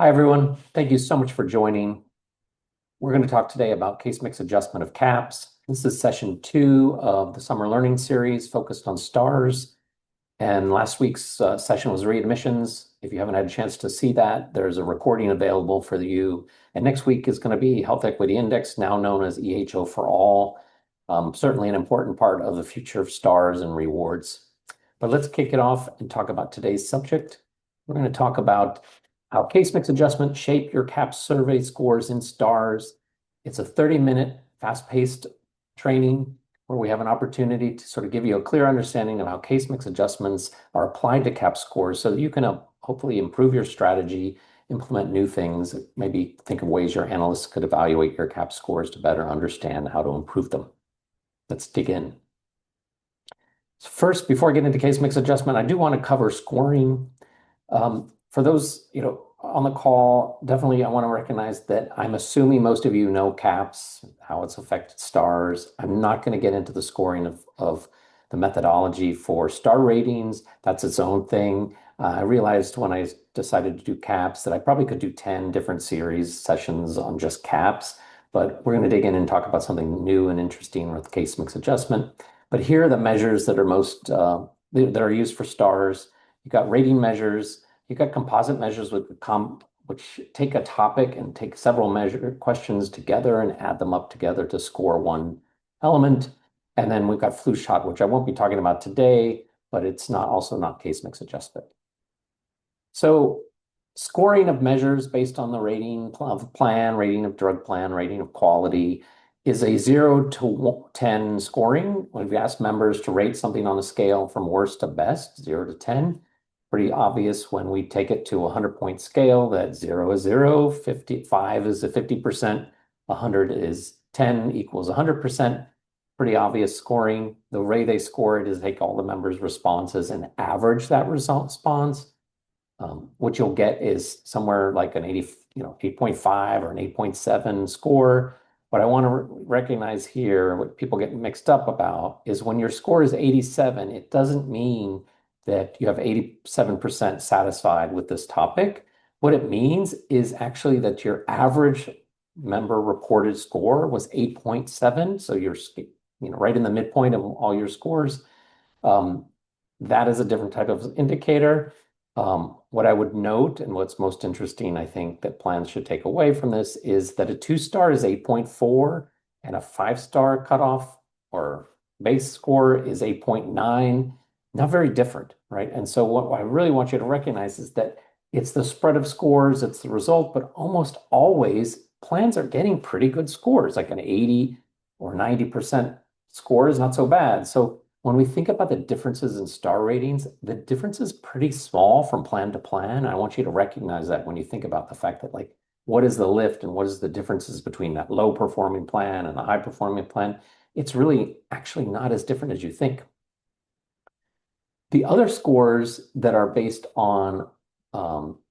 Hi, everyone. Thank you so much for joining. We're going to talk today about case mix adjustment of CAHPS. This is session 2 of the summer learning series focused on stars. And last week's session was readmissions. If you haven't had a chance to see that, there's a recording available for you. And next week is going to be Health Equity Index, now known as EHO for All. Certainly an important part of the future of stars and rewards. But let's kick it off and talk about today's subject. We're going to talk about how case mix adjustment shape your CAHPS survey scores in stars. It's a 30-minute fast-paced training where we have an opportunity to sort of give you a clear understanding of how case mix adjustments are applied to CAHPS scores so that you can hopefully improve your strategy, implement new things, maybe think of ways your analysts could evaluate your CAHPS scores to better understand how to improve them. Let's dig in. So first, before I get into case mix adjustment, I do want to cover scoring. For those, on the call, definitely I want to recognize that I'm assuming most of you know CAHPS, how it's affected stars. I'm not going to get into the scoring of the methodology for star ratings. That's its own thing. I realized when I decided to do CAHPS that I probably could do 10 different series sessions on just CAHPS, but we're going to dig in and talk about something new and interesting with case mix adjustment. But here are the measures that are most that are used for stars. You've got rating measures. You've got composite measures which take a topic and take several questions together and add them up together to score one element. And then we've got flu shot, which I won't be talking about today, but it's also not case mix adjustment. So scoring of measures based on the rating of plan, rating of drug plan, rating of quality is a 0 to 10 scoring. When we ask members to rate something on a scale from worst to best, 0 to 10, pretty obvious when we take it to a 100-point scale that 0 is 0, 55 is a 50%, 100 is 10 equals 100%. Pretty obvious scoring. The way they score it is take all the members' responses and average that response. What you'll get is somewhere like an 8.5 or an 8.7 score. What I want to recognize here, what people get mixed up about, is when your score is 87, it doesn't mean that you have 87% satisfied with this topic. What it means is actually that your average member reported score was 8.7. So you're right in the midpoint of all your scores. That is a different type of indicator. What I would note, and what's most interesting, I think, that plans should take away from this is that a 2-star is 8.4 and a 5-star cutoff or base score is 8.9. Not very different, right? And so what I really want you to recognize is that it's the spread of scores, it's the result, but almost always plans are getting pretty good scores, like an 80 or 90% score is not so bad. So when we think about the differences in star ratings, the difference is pretty small from plan to plan. I want you to recognize that when you think about the fact that, like, what is the lift and what is the differences between that low performing plan and the high performing plan? It's really actually not as different as you think. The other scores that are based on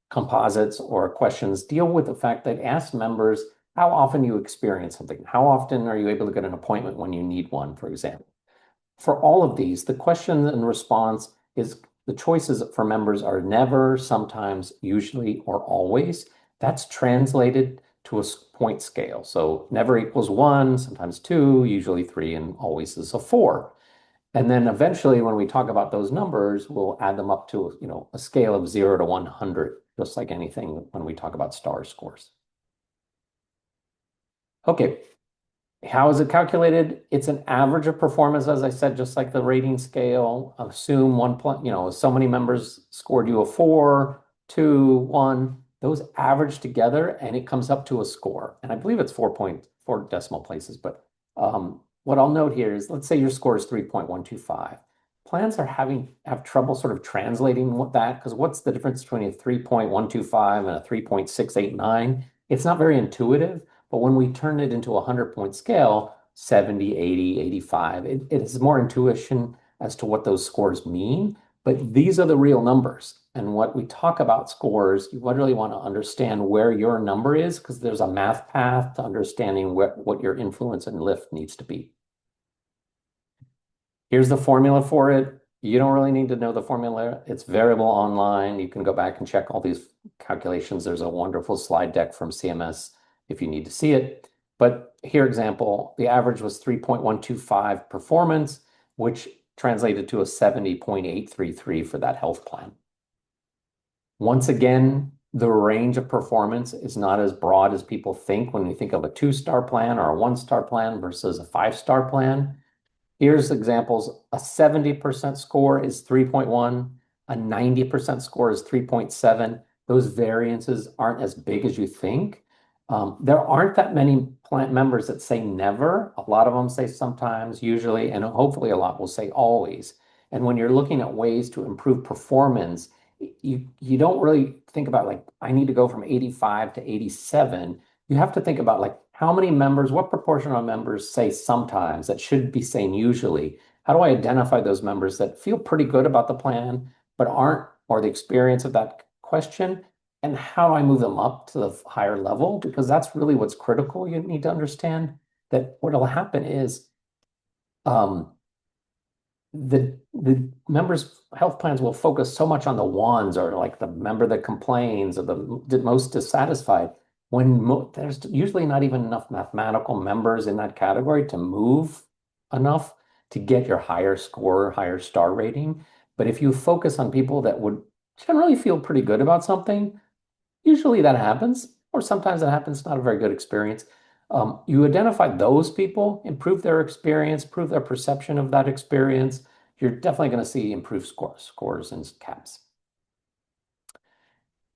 composites or questions deal with the fact that ask members how often you experience something. How often are you able to get an appointment when you need one, for example? For all of these, the question and response is the choices for members are never, sometimes, usually, or always. That's translated to a point scale. So never equals 1, sometimes 2, usually 3, and always is a 4. And then eventually, when we talk about those numbers, we'll add them up to a scale of 0 to 100, just like anything when we talk about star scores. Okay, how is it calculated? It's an average of performance, as I said, just like the rating scale. Assume so many members scored you a 4, 2, 1. Those average together, and it comes up to a score. And I believe it's 4.4 decimal places, but what I'll note here is, let's say your score is 3.125. Plans have trouble sort of translating that, because what's the difference between a 3.125 and a 3.689? It's not very intuitive, but when we turn it into a 100-point scale, 70, 80, 85, it is more intuition as to what those scores mean. But these are the real numbers. And what we talk about scores, you really want to understand where your number is, because there's a math path to understanding what your influence and lift needs to be. Here's the formula for it. You don't really need to know the formula. It's variable online. You can go back and check all these calculations. There's a wonderful slide deck from CMS if you need to see it. But here, example, the average was 3.125 performance, which translated to a 70.833 for that health plan. Once again, the range of performance is not as broad as people think when you think of a 2-star plan or a 1-star plan versus a 5-star plan. Here's examples. A 70% score is 3.1. A 90% score is 3.7. Those variances aren't as big as you think. There aren't that many plant members that say never. A lot of them say sometimes, usually, and hopefully a lot will say always. And when you're looking at ways to improve performance, you don't really think about like, I need to go from 85 to 87. You have to think about like how many members, what proportion of members say sometimes that should be saying usually. How do I identify those members that feel pretty good about the plan, but aren't, or the experience of that question? And how do I move them up to the higher level? Because that's really what's critical. You need to understand that what will happen is um, the members' health plans will focus so much on the ones or like the member that complains or the most dissatisfied when there's usually not even enough mathematical members in that category to move enough to get your higher score, higher star rating. But if you focus on people that would generally feel pretty good about something, usually that happens, or sometimes it happens, not a very good experience. You identify those people, improve their experience, improve their perception of that experience. You're definitely going to see improved scores in CAHPS.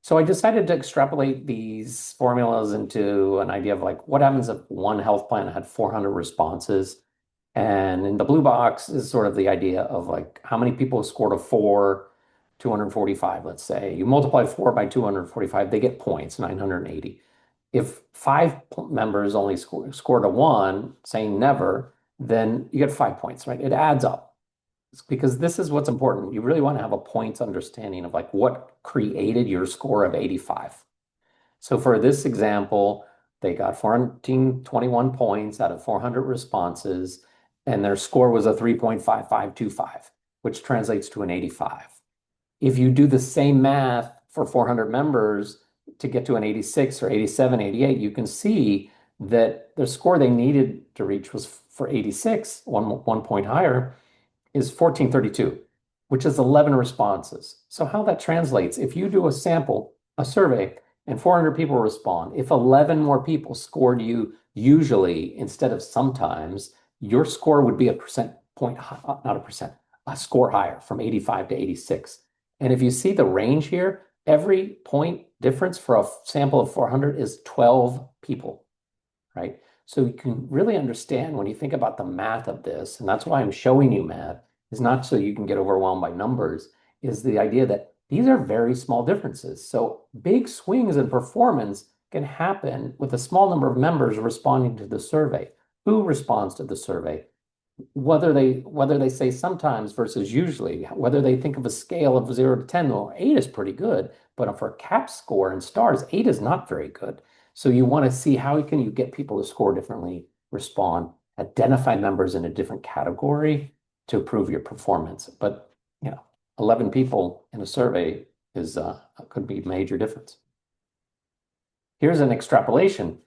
So I decided to extrapolate these formulas into an idea of like what happens if one health plan had 400 responses. And in the blue box is sort of the idea of like how many people scored a 4, 245, let's say. You multiply 4 by 245, they get points, 980. If 5 members only scored a 1, saying never, then you get 5 points, right? It adds up. It's because this is what's important. You really want to have a points understanding of like what created your score of 85. So for this example, they got 421 points out of 400 responses, and their score was a 3.5525, which translates to an 85. If you do the same math for 400 members to get to an 86 or 87, 88, you can see that the score they needed to reach was for 86, one point higher, is 1432, which is 11 responses. So how that translates, if you do a sample, a survey, and 400 people respond, if 11 more people scored you usually instead of sometimes, your score would be a percent point, not a percent, a score higher from 85 to 86. And if you see the range here, every point difference for a sample of 400 is 12 people, right? So you can really understand when you think about the math of this, and that's why I'm showing you math, is not so you can get overwhelmed by numbers, is the idea that these are very small differences. So big swings in performance can happen with a small number of members responding to the survey. Who responds to the survey? Whether they say sometimes versus usually, whether they think of a scale of 0 to 10, well, 8 is pretty good, but for a CAHPS score and stars, 8 is not very good. So you want to see how can you get people to score differently, respond, identify members in a different category to improve your performance. But 11 people in a survey is could be a major difference. Here's an extrapolation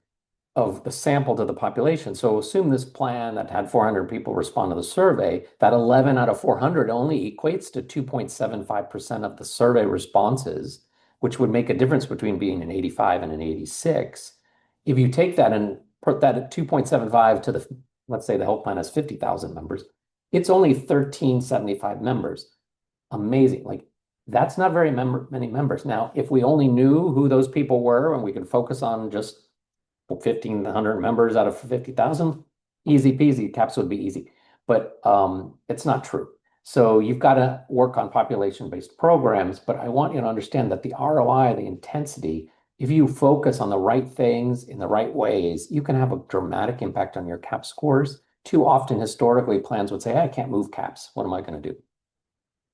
of the sample to the population. So assume this plan that had 400 people respond to the survey, that 11 out of 400 only equates to 2.75% of the survey responses, which would make a difference between being an 85 and an 86. If you take that and put that at 2.75 to the, let's say the health plan has 50,000 members, it's only 1375 members. Amazing. Like that's not very many members. Now, if we only knew who those people were and we could focus on just 1,500 members out of 50,000, easy peasy, CAHPS would be easy. But it's not true. So you've got to work on population-based programs, but I want you to understand that the ROI, the intensity, if you focus on the right things in the right ways, you can have a dramatic impact on your CAHPS scores. Too often, historically, plans would say, hey, I can't move CAHPS. What am I going to do?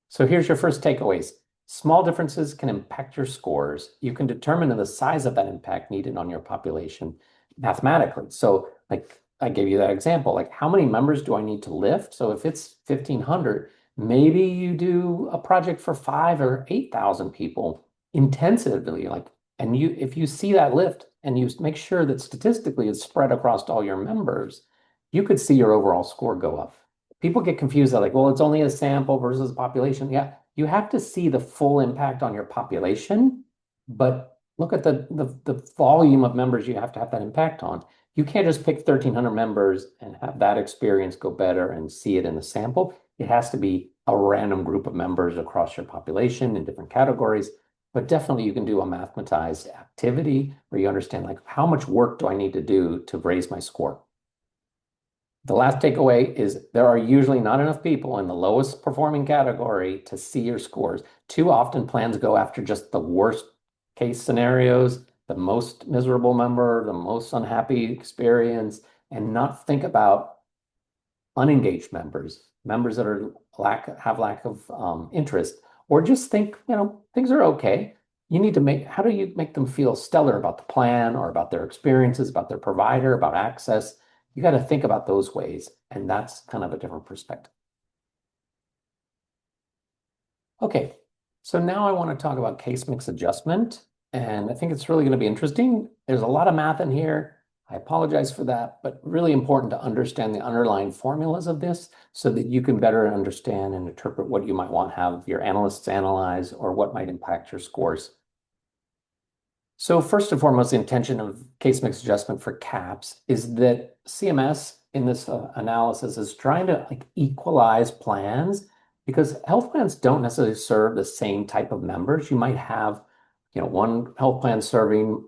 So here's your first takeaways. Small differences can impact your scores. You can determine the size of that impact needed on your population mathematically. So like I gave you that example, like how many members do I need to lift? So if it's 1,500, Maybe you do a project for 5 or 8,000 people intensively, like, and if you see that lift and you make sure that statistically it's spread across all your members, you could see your overall score go up. People get confused. They're like, well, it's only a sample versus a population. Yeah, you have to see the full impact on your population, but look at the volume of members you have to have that impact on. You can't just pick 1,300 members and have that experience go better and see it in the sample. It has to be a random group of members across your population in different categories. But definitely you can do a mathematized activity where you understand, like, how much work do I need to do to raise my score? The last takeaway is there are usually not enough people in the lowest performing category to see your scores. Too often plans go after just the worst case scenarios, the most miserable member, the most unhappy experience, and not think about unengaged members, members that are have lack of interest, or just think, things are okay. You need to how do you make them feel stellar about the plan or about their experiences, about their provider, about access? You got to think about those ways, and that's kind of a different perspective. Okay, so now I want to talk about case mix adjustment, and I think it's really going to be interesting. There's a lot of math in here. I apologize for that, but really important to understand the underlying formulas of this so that you can better understand and interpret what you might want to have your analysts analyze or what might impact your scores. So first and foremost, the intention of case mix adjustment for CAHPS is that CMS in this analysis is trying to, like, equalize plans, because health plans don't necessarily serve the same type of members. You might have, one health plan serving,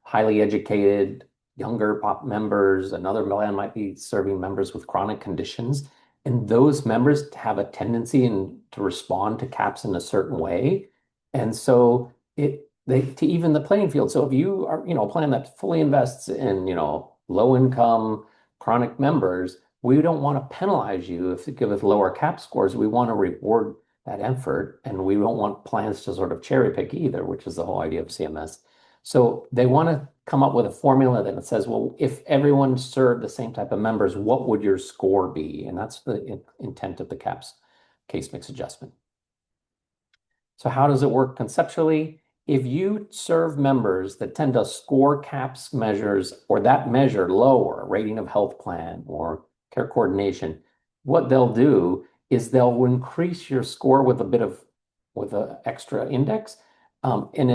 highly educated, younger pop members. Another plan might be serving members with chronic conditions. And those members have a tendency to respond to CAHPS in a certain way. And so to even the playing field. So if you are, a plan that fully invests in, low income chronic members, we don't want to penalize you if you give us lower CAHPS scores. We want to reward that effort, and we don't want plans to sort of cherry pick either, which is the whole idea of CMS. So they want to come up with a formula that says, well, if everyone served the same type of members, what would your score be? And that's the intent of the CAHPS case mix adjustment. So how does it work conceptually? If you serve members that tend to score CAHPS measures or that measure lower, rating of health plan or care coordination, what they'll do is they'll increase your score with an extra index. And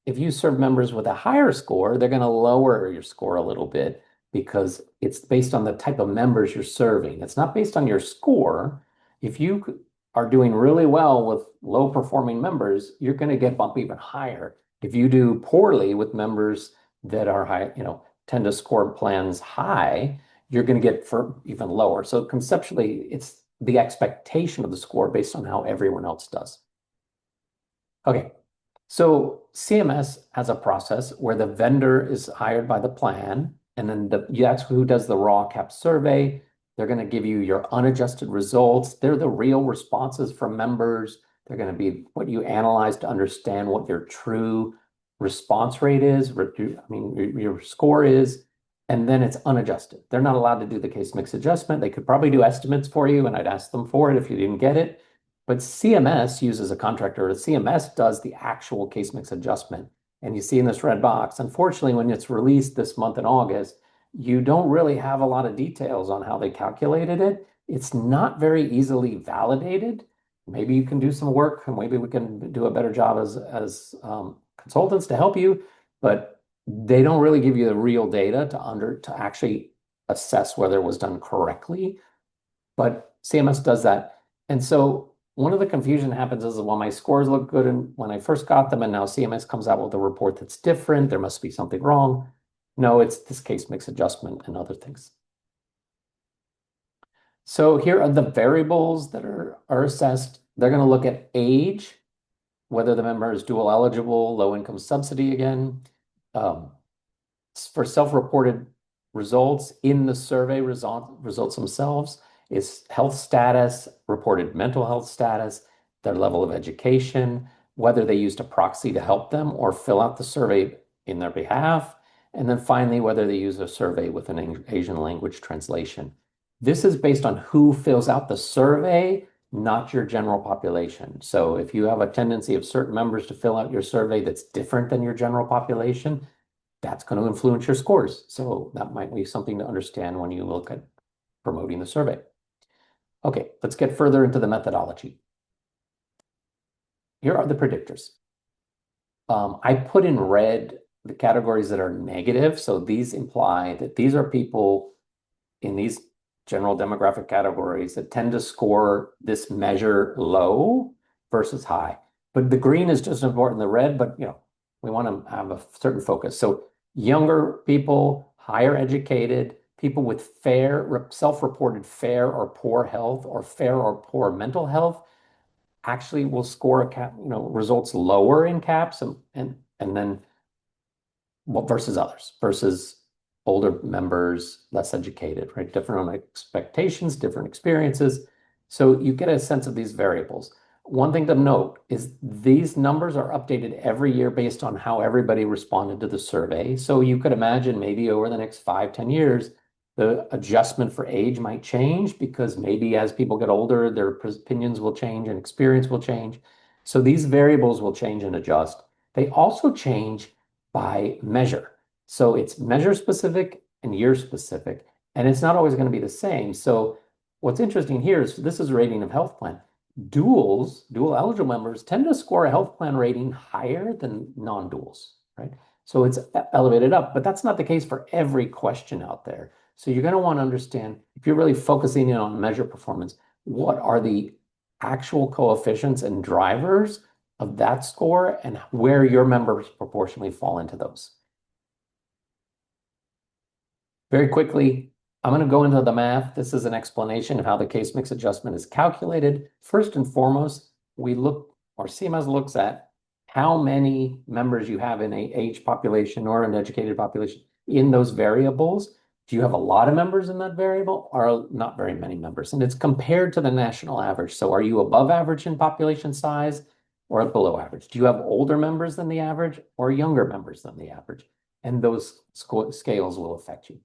if you serve members with a higher score, they're going to lower your score a little bit because it's based on the type of members you're serving. It's not based on your score. If you are doing really well with low performing members, you're going to get bumped even higher. If you do poorly with members that are high, tend to score plans high, you're going to get for even lower. So conceptually, it's the expectation of the score based on how everyone else does. Okay, so CMS has a process where the vendor is hired by the plan, and then that's who does the raw CAHPS survey. They're going to give you your unadjusted results. They're the real responses from members. They're going to be what you analyze to understand what your true response rate is, your score is, and then it's unadjusted. They're not allowed to do the case mix adjustment. They could probably do estimates for you, and I'd ask them for it if you didn't get it. But CMS uses a contractor. CMS does the actual case mix adjustment. And you see in this red box, unfortunately, when it's released this month in August, you don't really have a lot of details on how they calculated it. It's not very easily validated. Maybe you can do some work, and maybe we can do a better job as consultants to help you, but they don't really give you the real data to actually assess whether it was done correctly. But CMS does that. And so one of the confusion happens is, well, my scores look good when I first got them, and now CMS comes out with a report that's different. There must be something wrong. No, it's this case mix adjustment and other things. So here are the variables that are assessed. They're going to look at age, whether the member is dual eligible, low income subsidy again. For self-reported results in the survey results themselves is health status, reported mental health status, their level of education, whether they used a proxy to help them or fill out the survey in their behalf, and then finally, whether they use a survey with an Asian language translation. This is based on who fills out the survey, not your general population. So if you have a tendency of certain members to fill out your survey that's different than your general population, that's going to influence your scores. So that might be something to understand when you look at promoting the survey. Okay, let's get further into the methodology. Here are the predictors. I put in red the categories that are negative. So these imply that these are people in these general demographic categories that tend to score this measure low versus high. But the green is just as important than the red, but we want to have a certain focus. So younger people, higher educated, people with fair, self-reported fair or poor health or fair or poor mental health actually will score results lower in CAHPS and then versus others, versus older members, less educated, right? Different expectations, different experiences. So you get a sense of these variables. One thing to note is these numbers are updated every year based on how everybody responded to the survey. So you could imagine maybe over the next 5-10 years, the adjustment for age might change because maybe as people get older, their opinions will change and experience will change. So these variables will change and adjust. They also change by measure. So it's measure specific and year specific, and it's not always going to be the same. So what's interesting here is this is a rating of health plan. Dual eligible members tend to score a health plan rating higher than non-duals, right? So it's elevated up, but that's not the case for every question out there. So you're going to want to understand, if you're really focusing in on measure performance, what are the actual coefficients and drivers of that score and where your members proportionally fall into those. Very quickly, I'm going to go into the math. This is an explanation of how the case mix adjustment is calculated. First and foremost, CMS looks at how many members you have in an age population or an educated population in those variables. Do you have a lot of members in that variable or not very many members? And it's compared to the national average. So are you above average in population size or below average? Do you have older members than the average or younger members than the average? And those scales will affect you.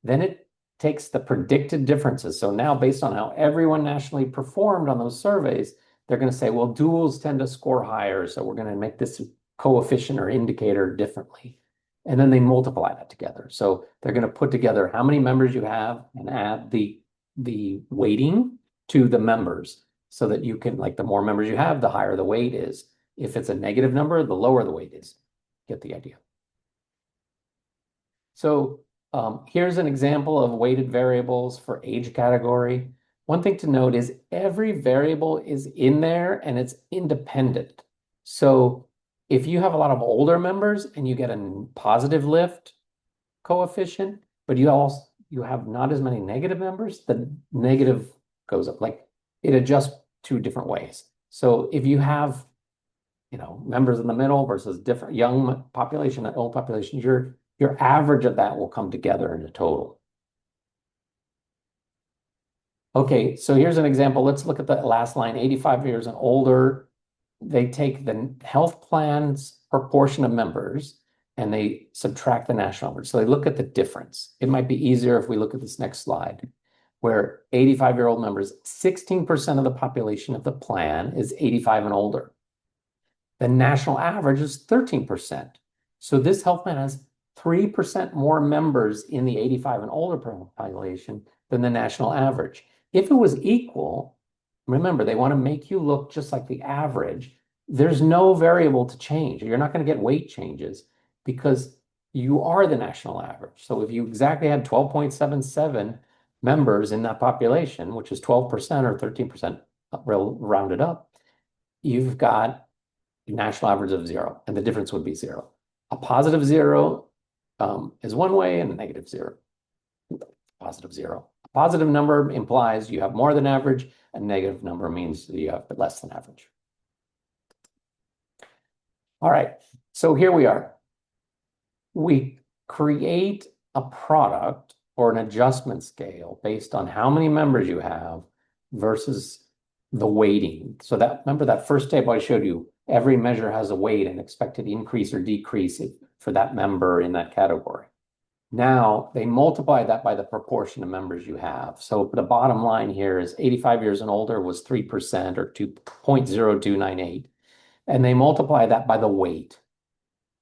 Then it takes the predicted differences. So now based on how everyone nationally performed on those surveys, they're going to say, well, duals tend to score higher. So we're going to make this coefficient or indicator differently. And then they multiply that together. So they're going to put together how many members you have and add the weighting to the members so that you can, like the more members you have, the higher the weight is. If it's a negative number, the lower the weight is. Get the idea. So here's an example of weighted variables for age category. One thing to note is every variable is in there and it's independent. So if you have a lot of older members and you get a positive lift coefficient, but you have not as many negative members, the negative goes up. Like it adjusts two different ways. So if you have members in the middle versus different young population and old population, your average of that will come together in a total. Okay, so here's an example. Let's look at the last line, 85 years and older. They take the health plan's proportion of members and they subtract the national average. So they look at the difference. It might be easier if we look at this next slide, where 85-year-old members, 16% of the population of the plan is 85 and older. The national average is 13%. So this health plan has 3% more members in the 85 and older population than the national average. If it was equal, remember, they want to make you look just like the average. There's no variable to change. You're not going to get weight changes because you are the national average. So if you exactly had 12.77 members in that population, which is 12% or 13% rounded up, you've got a national average of 0, and the difference would be 0. A positive 0 is one way and a negative 0. Positive 0. A positive number implies you have more than average. A negative number means you have less than average. All right, so here we are. We create a product or an adjustment scale based on how many members you have versus the weighting. So remember that first table I showed you, every measure has a weight and expected increase or decrease for that member in that category. Now they multiply that by the proportion of members you have. So the bottom line here is 85 years and older was 3% or 2.0298. And they multiply that by the weight.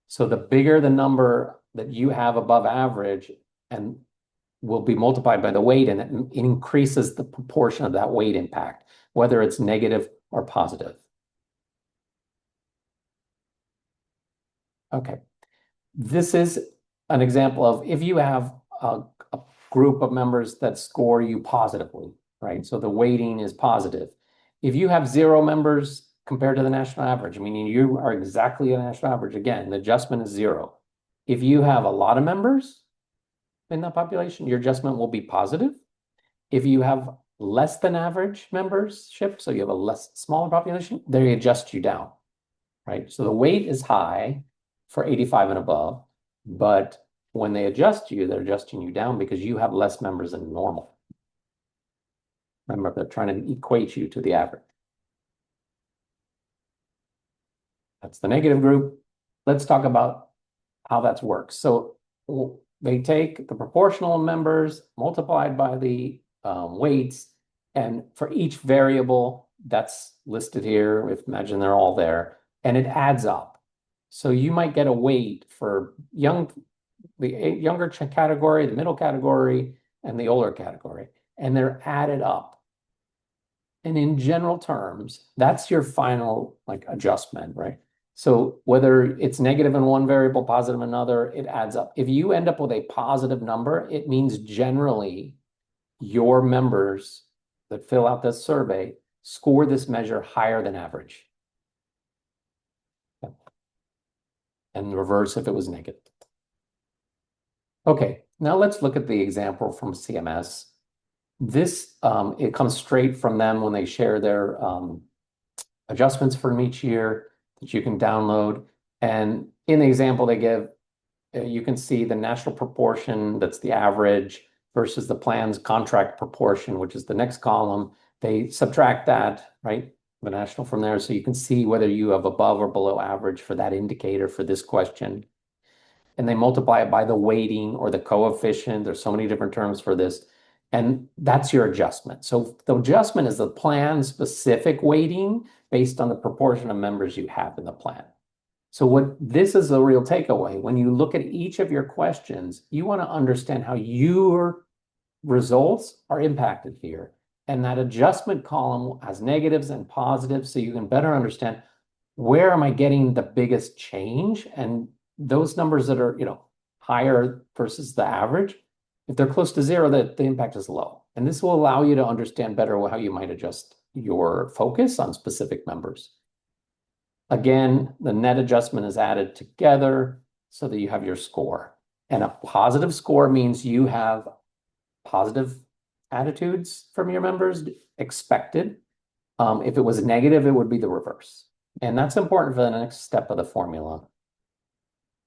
So the bigger the number that you have above average and will be multiplied by the weight, and it increases the proportion of that weight impact, whether it's negative or positive. Okay. This is an example of if you have a group of members that score you positively, right? So the weighting is positive. If you have 0 members compared to the national average, meaning you are exactly a national average, again, the adjustment is 0. If you have a lot of members in that population, your adjustment will be positive. If you have less than average membership, so you have a less smaller population, they adjust you down, right? So the weight is high for 85 and above, but when they adjust you, they're adjusting you down because you have less members than normal. Remember, they're trying to equate you to the average. That's the negative group. Let's talk about how that works. So they take the proportional members multiplied by the weights, and for each variable that's listed here, if imagine they're all there, and it adds up. So you might get a weight for the younger category, the middle category, and the older category, and they're added up. And in general terms, that's your final like adjustment, right? So whether it's negative in one variable, positive in another, it adds up. If you end up with a positive number, it means generally your members that fill out this survey score this measure higher than average. And reverse if it was negative. Okay, now let's look at the example from CMS. This, it comes straight from them when they share their adjustments from each year that you can download. And in the example they give, you can see the national proportion, that's the average, versus the plan's contract proportion, which is the next column. They subtract that, right? The national from there. So you can see whether you have above or below average for that indicator for this question. And they multiply it by the weighting or the coefficient. There's so many different terms for this. And that's your adjustment. So the adjustment is the plan specific weighting based on the proportion of members you have in the plan. So what this is the real takeaway. When you look at each of your questions, you want to understand how your results are impacted here. And that adjustment column has negatives and positives, so you can better understand where am I getting the biggest change? And those numbers that are, higher versus the average, if they're close to 0, the impact is low. And this will allow you to understand better how you might adjust your focus on specific members. Again, the net adjustment is added together so that you have your score. And a positive score means you have positive attitudes from your members expected. If it was negative, it would be the reverse. And that's important for the next step of the formula.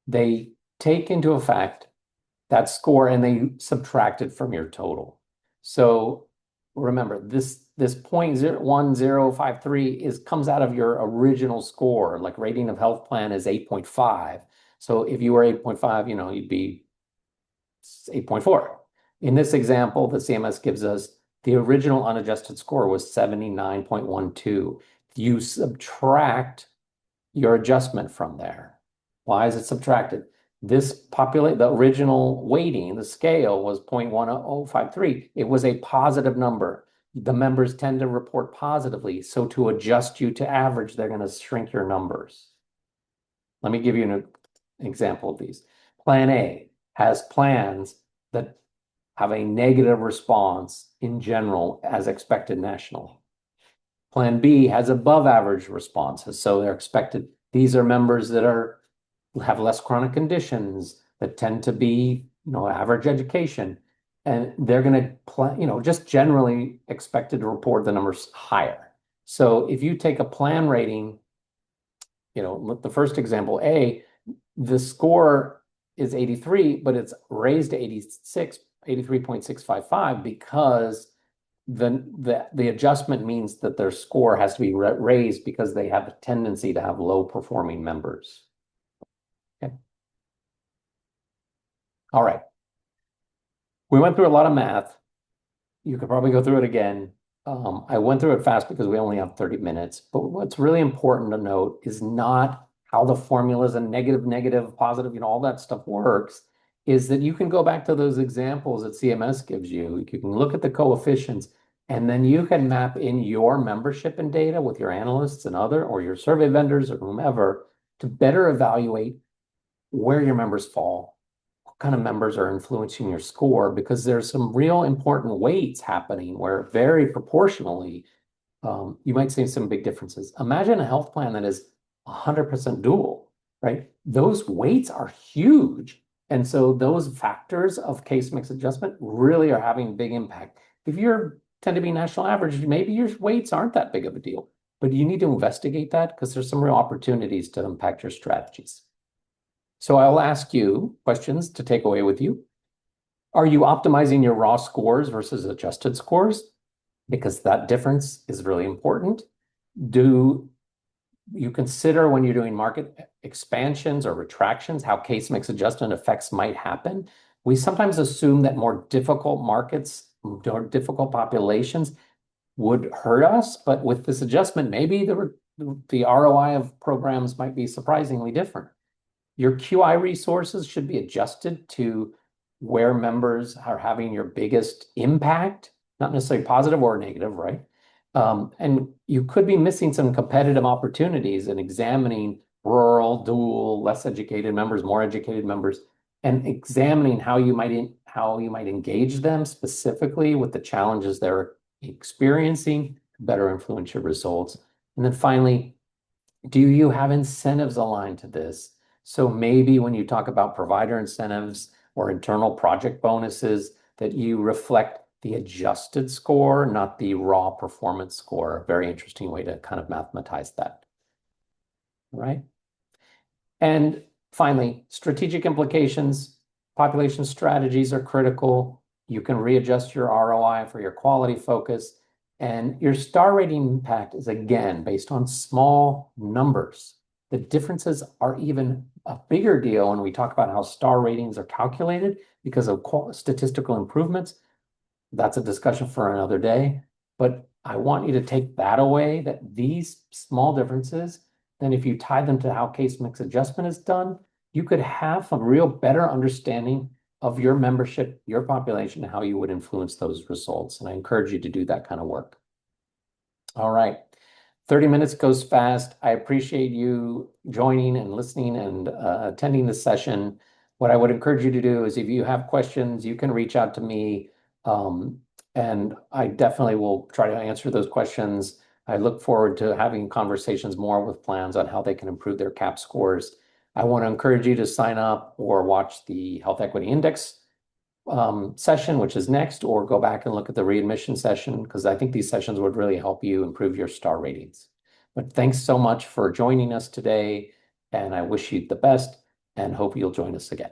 They take into effect that score and they subtract it from your total. So remember, this 0.1053 comes out of your original score, like rating of health plan is 8.5. So if you were 8.5, you'd be 8.4. In this example, the CMS gives us the original unadjusted score was 79.12. You subtract your adjustment from there. Why is it subtracted? The original weighting, the scale was 0.1053. It was a positive number. The members tend to report positively. So to adjust you to average, they're going to shrink your numbers. Let me give you an example of these. Plan A has plans that have a negative response in general as expected nationally. Plan B has above average responses. So they're expected. These are members that have less chronic conditions, that tend to be, average education. And they're going to plan, just generally expected to report the numbers higher. So if you take a plan rating, the first example, A, the score is 83, but it's raised to 86, 83.655 because the adjustment means that their score has to be raised because they have a tendency to have low performing members. Okay. All right. We went through a lot of math. You could probably go through it again. I went through it fast because we only have 30 minutes. But what's really important to note is not how the formulas and negative, negative, positive, all that stuff works, is that you can go back to those examples that CMS gives you. You can look at the coefficients, and then you can map in your membership and data with your analysts and other, or your survey vendors or whomever, to better evaluate where your members fall, what kind of members are influencing your score, because there's some real important weights happening where very proportionally, you might see some big differences. Imagine a health plan that is 100% dual, right? Those weights are huge. And so those factors of case mix adjustment really are having big impact. If you tend to be national average, maybe your weights aren't that big of a deal, but you need to investigate that because there's some real opportunities to impact your strategies. So I'll ask you questions to take away with you. Are you optimizing your raw scores versus adjusted scores? Because that difference is really important. Do you consider when you're doing market expansions or retractions, how case mix adjustment effects might happen? We sometimes assume that more difficult markets, more difficult populations would hurt us, but with this adjustment, maybe the ROI of programs might be surprisingly different. Your QI resources should be adjusted to where members are having your biggest impact, not necessarily positive or negative, right? And you could be missing some competitive opportunities in examining rural, dual, less educated members, more educated members, and examining how you might engage them specifically with the challenges they're experiencing to better influence your results. And then finally, do you have incentives aligned to this? So maybe when you talk about provider incentives or internal project bonuses, that you reflect the adjusted score, not the raw performance score. A very interesting way to kind of mathematize that. All right. And finally, strategic implications. Population strategies are critical. You can readjust your ROI for your quality focus. And your star rating impact is, again, based on small numbers. The differences are even a bigger deal when we talk about how star ratings are calculated because of statistical improvements. That's a discussion for another day. But I want you to take that away, that these small differences, then if you tie them to how case mix adjustment is done, you could have a real better understanding of your membership, your population, and how you would influence those results. And I encourage you to do that kind of work. All right. 30 minutes goes fast. I appreciate you joining and listening and attending this session. What I would encourage you to do is if you have questions, you can reach out to me. And I definitely will try to answer those questions. I look forward to having conversations more with plans on how they can improve their CAHPS scores. I want to encourage you to sign up or watch the Health Equity Index session, which is next, or go back and look at the readmission session, because I think these sessions would really help you improve your star ratings. But thanks so much for joining us today, and I wish you the best and hope you'll join us again.